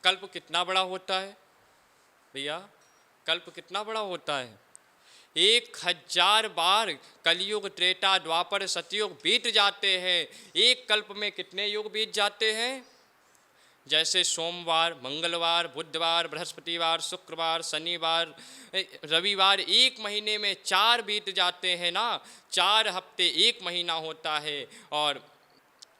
कल्प कितना बड़ा होता है भैया? कल्प कितना बड़ा होता है? 1000 बार कलयुग, त्रेता, द्वापर, सतयुग बीत जाते हैं। एक कल्प में कितने युग बीत जाते हैं? जैसे सोमवार, मंगलवार, बुधवार, बृहस्पतिवार, शुक्रवार, शनिवार, रविवार, एक महीने में 4 बीत जाते हैं ना। 4 हफ्ते एक महीना होता है, और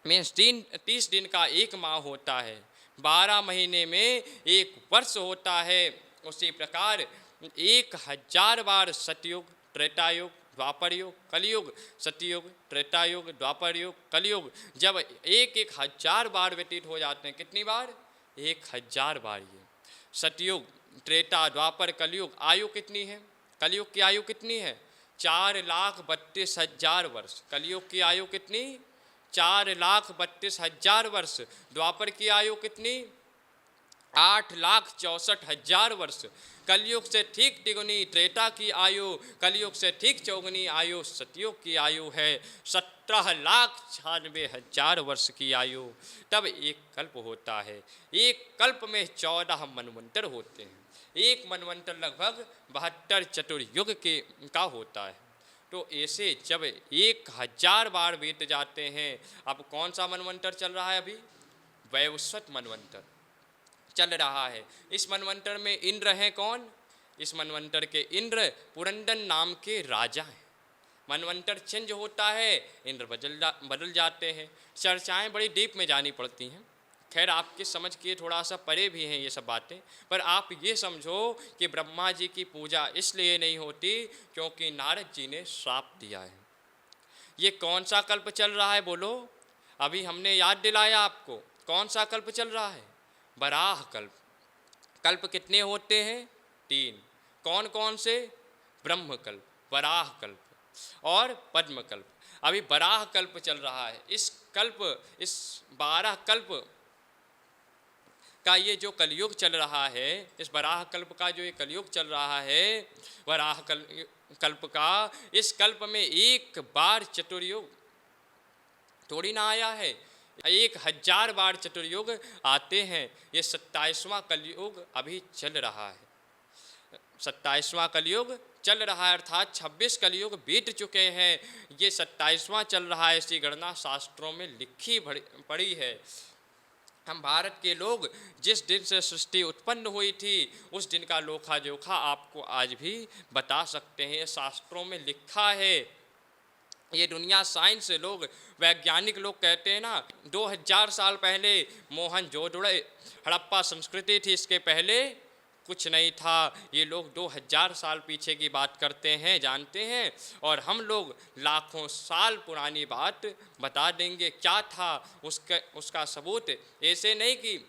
मीन्स 30 दिन का एक माह होता है। 12 महीने में एक वर्ष होता है। उसी प्रकार 1000 बार सतयुग, त्रेतायुग, द्वापर युग, कलयुग, सतयुग, त्रेतायुग, द्वापर युग, कलयुग, जब एक हजार बार व्यतीत हो जाते हैं। कितनी बार? 1000 बार। ये सतयुग, त्रेता, द्वापर, कलयुग, आयु कितनी है? कलयुग की आयु कितनी है? 4,32,000 वर्ष। कलयुग की आयु कितनी? 4,32,000 वर्ष। द्वापर की आयु कितनी? 8,64,000 वर्ष। कलयुग से ठीक तिगुनी त्रेता की आयु, कलयुग से ठीक चौगुनी आयु सतयुग की आयु है। 17,96,000 वर्ष की आयु। तब एक कल्प होता है। एक कल्प में 14 मनवंतर होते हैं। एक मनवंतर लगभग 72 चतुर्युग के का होता है। तो ऐसे जब 1000 बार बीत जाते हैं, अब कौन सा मनवंतर चल रहा है? अभी वैवस्वत मनवंतर चल रहा है। इस मनवंतर में इंद्र हैं कौन? इस मनवंतर के इंद्र पुरंदन नाम के राजा हैं। मनवंतर चेंज होता है, इंद्र बदल जाते हैं। चर्चाएं बड़ी डीप में जानी पड़ती हैं। खैर, आपके समझ के थोड़ा सा परे भी हैं ये सब बातें, पर आप ये समझो कि ब्रह्मा जी की पूजा इसलिए नहीं होती क्योंकि नारद जी ने श्राप दिया है। ये कौन सा कल्प चल रहा है बोलो? अभी हमने याद दिलाया आपको। कौन सा कल्प चल रहा है? वराह कल्प। कल्प कितने होते हैं? 3। कौन कौन से? ब्रह्म कल्प, वराह कल्प और पद्म कल्प। अभी वराह कल्प चल रहा है। इस 12 कल्प का ये जो कलयुग चल रहा है, इस वराह कल्प का जो ये कलयुग चल रहा है, वराह कल्प का, इस कल्प में एक बार चतुर्युग थोड़ी ना आया है। 1000 बार चतुर्युग आते हैं। ये 27वां कलयुग अभी चल रहा है। 27वां कलयुग चल रहा है, अर्थात 26 कलयुग बीत चुके हैं। ये 27वां चल रहा है। ऐसी गणना शास्त्रों में लिखी पड़ी है। हम भारत के लोग जिस दिन से सृष्टि उत्पन्न हुई थी, उस दिन का लोखा जोखा आपको आज भी बता सकते हैं। शास्त्रों में लिखा है। ये दुनिया साइंस लोग, वैज्ञानिक लोग कहते हैं ना, 2000 साल पहले मोहनजोदड़ो हड़प्पा संस्कृति थी, इसके पहले कुछ नहीं था। ये लोग 2000 साल पीछे की बात करते हैं, जानते हैं, और हम लोग लाखों साल पुरानी बात बता देंगे। क्या था उसका सबूत। ऐसे नहीं कि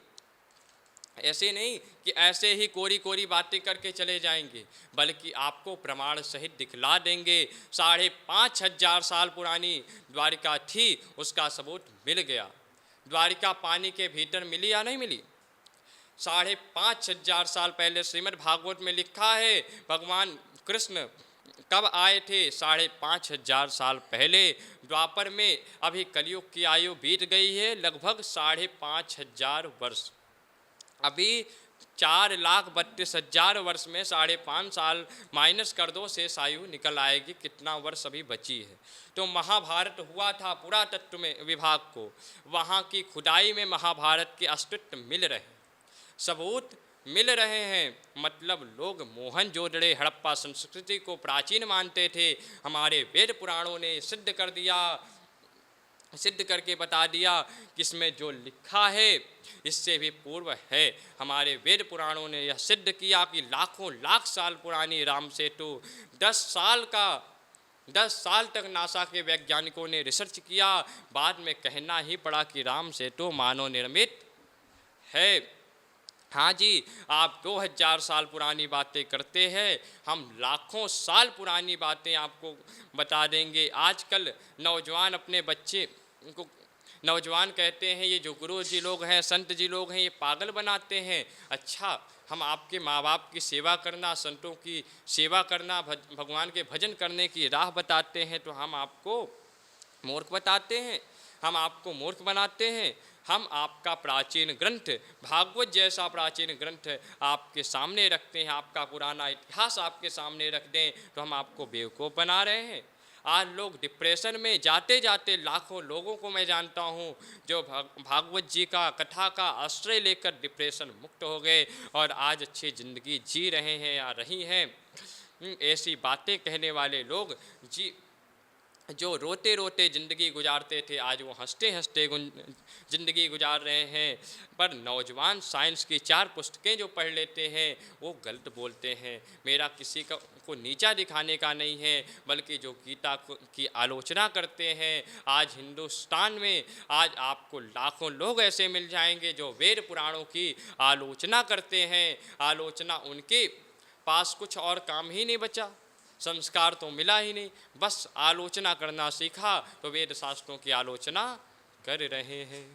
ऐसे ही कोरी कोरी बातें करके चले जाएंगे, बल्कि आपको प्रमाण सहित दिखला देंगे। 5,500 साल पुरानी द्वारिका थी, उसका सबूत मिल गया। द्वारिका पानी के भीतर मिली या नहीं मिली? 5,500 साल पहले श्रीमद् भागवत में लिखा है, भगवान कृष्ण कब आए थे? 5,500 साल पहले, द्वापर में। अभी कलयुग की आयु बीत गई है लगभग 5,500 वर्ष। अभी 4,32,000 वर्ष में 5.5 साल माइनस कर दो, शेष आयु निकल आएगी। कितना वर्ष अभी बची है। तो महाभारत हुआ था पुरातत्व में विभाग को, वहाँ की खुदाई में महाभारत के अस्तित्व मिल रहे, सबूत मिल रहे हैं। मतलब लोग मोहनजोदड़ो हड़प्पा संस्कृति को प्राचीन मानते थे। हमारे वेद पुराणों ने सिद्ध कर दिया, सिद्ध करके बता दिया कि इसमें जो लिखा है इससे भी पूर्व है। हमारे वेद पुराणों ने यह सिद्ध किया कि लाखों लाख साल पुरानी राम सेतु 10 साल तक नासा के वैज्ञानिकों ने रिसर्च किया। बाद में कहना ही पड़ा कि राम सेतु मानव निर्मित है। हाँ जी, आप 2000 साल पुरानी बातें करते हैं, हम लाखों साल पुरानी बातें आपको बता देंगे। आजकल नौजवान अपने बच्चे को, नौजवान कहते हैं ये जो गुरु जी लोग हैं, संत जी लोग हैं, ये पागल बनाते हैं। अच्छा, हम आपके माँ बाप की सेवा करना, संतों की सेवा करना, भगवान के भजन करने की राह बताते हैं, तो हम आपको मूर्ख बताते हैं? हम आपको मूर्ख बनाते हैं। हम आपका प्राचीन ग्रंथ भागवत जैसा प्राचीन ग्रंथ आपके सामने रखते हैं, आपका पुराना इतिहास आपके सामने रख दें तो हम आपको बेवकूफ़ बना रहे हैं। आज लोग डिप्रेशन में जाते जाते लाखों लोगों को मैं जानता हूँ जो भागवत जी का कथा का आश्रय लेकर डिप्रेशन मुक्त हो गए और आज अच्छी ज़िंदगी जी रहे हैं या रही हैं। ऐसी बातें कहने वाले लोग जी जो रोते रोते ज़िंदगी गुजारते थे आज वो हंसते हंसते ज़िंदगी गुजार रहे हैं। पर नौजवान साइंस की 4 पुस्तकें जो पढ़ लेते हैं वो गलत बोलते हैं। मेरा किसी को नीचा दिखाने का नहीं है, बल्कि जो गीता की आलोचना करते हैं आज हिंदुस्तान में आज आपको लाखों लोग ऐसे मिल जाएंगे जो वेद पुराणों की आलोचना करते हैं। आलोचना उनके पास कुछ और काम ही नहीं बचा, संस्कार तो मिला ही नहीं, बस आलोचना करना सीखा तो वेद शास्त्रों की आलोचना कर रहे हैं।